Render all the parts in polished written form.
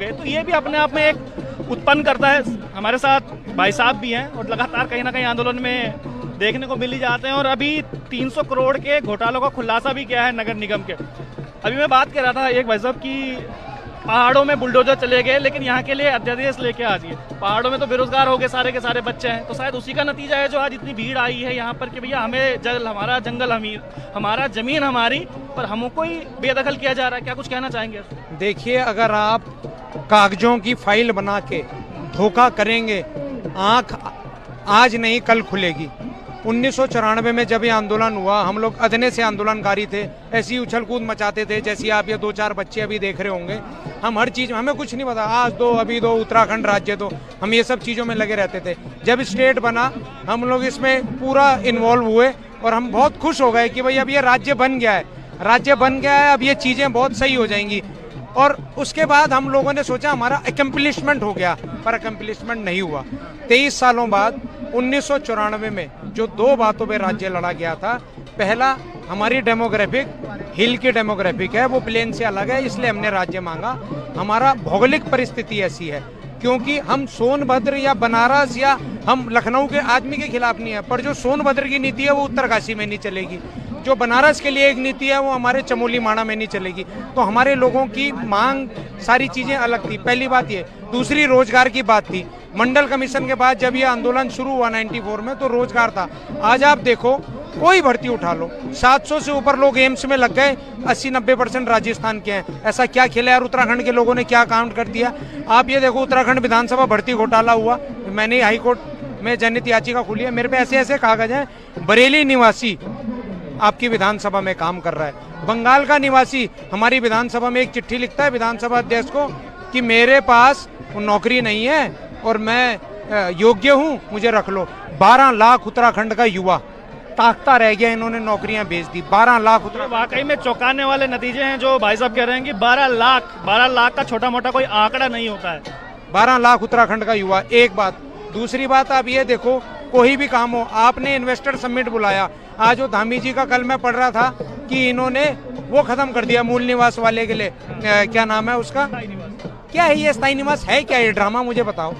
गए, तो ये भी अपने आप में एक उत्पन्न करता है। हमारे साथ भाई साहब भी हैं और लगातार कहीं ना कहीं आंदोलन में देखने को मिल ही जाते हैं, और अभी 300 करोड़ के घोटालों का खुलासा भी किया है नगर निगम के। अभी मैं बात कर रहा था एक भाई साहब की पहाड़ों में बुलडोजर चले गए, लेकिन यहाँ के लिए अध्यादेश लेके आ दिए। पहाड़ों में तो बेरोजगार हो गए सारे के सारे बच्चे हैं, तो शायद उसी का नतीजा है जो आज इतनी भीड़ आई है यहाँ पर कि भैया हमें जल हमारा, जंगल हमारा, जमीन हमारी, पर हमको ही बेदखल किया जा रहा है। क्या कुछ कहना चाहेंगे? देखिए, अगर आप कागजों की फाइल बना के धोखा करेंगे, आंख आज नहीं कल खुलेगी। 1994 में जब ये आंदोलन हुआ, हम लोग अदने से आंदोलनकारी थे, ऐसी उछल कूद मचाते थे जैसी आप ये 2-4 बच्चे अभी देख रहे होंगे। हम हर चीज़, हमें कुछ नहीं पता, आज दो, अभी दो, उत्तराखंड राज्य दो, हम ये सब चीज़ों में लगे रहते थे। जब स्टेट बना, हम लोग इसमें पूरा इन्वॉल्व हुए और हम बहुत खुश हो गए कि भाई अब ये राज्य बन गया है, राज्य बन गया है, अब ये चीज़ें बहुत सही हो जाएंगी। और उसके बाद हम लोगों ने सोचा हमारा एकम्प्लिशमेंट हो गया, पर एकम्प्लिशमेंट नहीं हुआ। 23 सालों बाद 1994 में जो 2 बातों पे राज्य लड़ा गया था, पहला हमारी डेमोग्राफिक, हिल की डेमोग्राफिक है, वो प्लेन से अलग है, इसलिए हमने राज्य मांगा। हमारा भौगोलिक परिस्थिति ऐसी है, क्योंकि हम सोनभद्र या बनारस या हम लखनऊ के आदमी के खिलाफ नहीं है, पर जो सोनभद्र की नीति है वो उत्तरकाशी में नहीं चलेगी, जो बनारस के लिए एक नीति है वो हमारे चमोली माणा में नहीं चलेगी। तो हमारे लोगों की मांग, सारी चीज़ें अलग थी, पहली बात ये। दूसरी रोजगार की बात थी। मंडल कमीशन के बाद जब ये आंदोलन शुरू हुआ 94 में, तो रोजगार था। आज आप देखो, कोई भर्ती उठा लो, 700 से ऊपर लोग एम्स में लग गए, 80-90% राजस्थान के हैं। ऐसा क्या खेला यार, उत्तराखंड के लोगों ने क्या काउंट कर दिया? आप ये देखो, उत्तराखंड विधानसभा भर्ती घोटाला हुआ, मैंने हाईकोर्ट में जनहित याचिका खोली है, मेरे पे ऐसे ऐसे कागज हैं। बरेली निवासी आपकी विधानसभा में काम कर रहा है, बंगाल का निवासी हमारी विधानसभा में एक चिट्ठी लिखता है विधानसभा अध्यक्ष को कि मेरे पास नौकरी नहीं है और मैं योग्य हूं, मुझे रख लो। 12 लाख उत्तराखंड का युवा ताकता रह गया, इन्होंने नौकरियां बेच दी। 12 लाख वाकई में चौंकाने वाले नतीजे हैं जो भाई साहब कह रहे हैं कि 12 लाख का छोटा मोटा कोई आंकड़ा नहीं होता है। 12 लाख उत्तराखंड का युवा, एक बात। दूसरी बात, आप ये देखो, कोई भी काम हो, आपने इन्वेस्टर समिट बुलाया, आज वो धामी जी का कल मैं पढ़ रहा था कि इन्होंने वो खत्म कर दिया मूल निवास वाले के लिए, क्या नाम है उसका, क्या है ये स्थायी निवास है क्या? ये ड्रामा मुझे बताओ।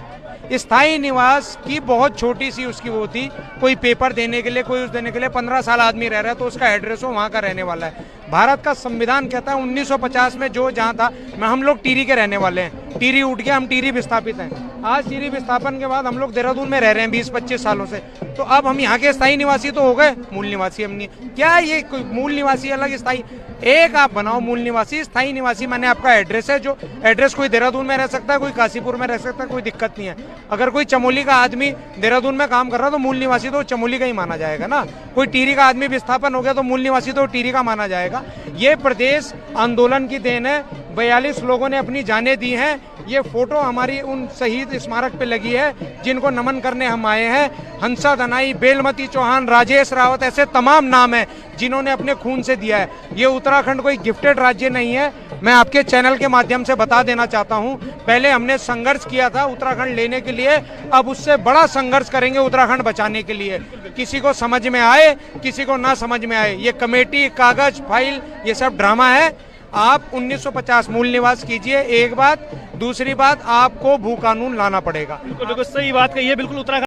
स्थायी निवास की बहुत छोटी सी उसकी वो थी, कोई पेपर देने के लिए, कोई उस देने के लिए, 15 साल आदमी रह रहा है तो उसका एड्रेस हो, वहाँ का रहने वाला है। भारत का संविधान कहता है 1950 में जो जहाँ था, हम लोग टिहरी के रहने वाले हैं, टिहरी उठ गया, हम टिहरी विस्थापित हैं। आज टिहरी विस्थापन के बाद हम लोग देहरादून में रह रहे हैं 20-25 सालों से, तो अब हम यहाँ के स्थायी निवासी तो हो गए, मूल निवासी हम नहीं। क्या ये कोई मूल निवासी अलग, स्थायी एक आप बनाओ मूल निवासी। स्थायी निवासी माने आपका एड्रेस है, जो एड्रेस कोई देहरादून में रह सकता है, कोई काशीपुर में रह सकता है, कोई दिक्कत नहीं है। अगर कोई चमोली का आदमी देहरादून में काम कर रहा है तो मूल निवासी तो चमोली का ही माना जाएगा ना। कोई टिहरी का आदमी विस्थापन हो गया तो मूल निवासी तो टिहरी का माना जाएगा। ये प्रदेश आंदोलन की देन है, 42 लोगों ने अपनी जानें दी हैं। ये फोटो हमारी उन शहीद स्मारक पे लगी है जिनको नमन करने हम आए हैं। हंसा दनाई, बेलमती चौहान, राजेश रावत, ऐसे तमाम नाम हैं जिन्होंने अपने खून से दिया है। ये उत्तराखंड कोई गिफ्टेड राज्य नहीं है। मैं आपके चैनल के माध्यम से बता देना चाहता हूं, पहले हमने संघर्ष किया था उत्तराखंड लेने के लिए, अब उससे बड़ा संघर्ष करेंगे उत्तराखंड बचाने के लिए। किसी को समझ में आए, किसी को ना समझ में आए, ये कमेटी, कागज, फाइल, ये सब ड्रामा है। आप 1950 मूल निवास कीजिए, एक बात। दूसरी बात, आपको भू कानून लाना पड़ेगा। बिल्कुल सही बात कही है। बिल्कुल उत्तराखंड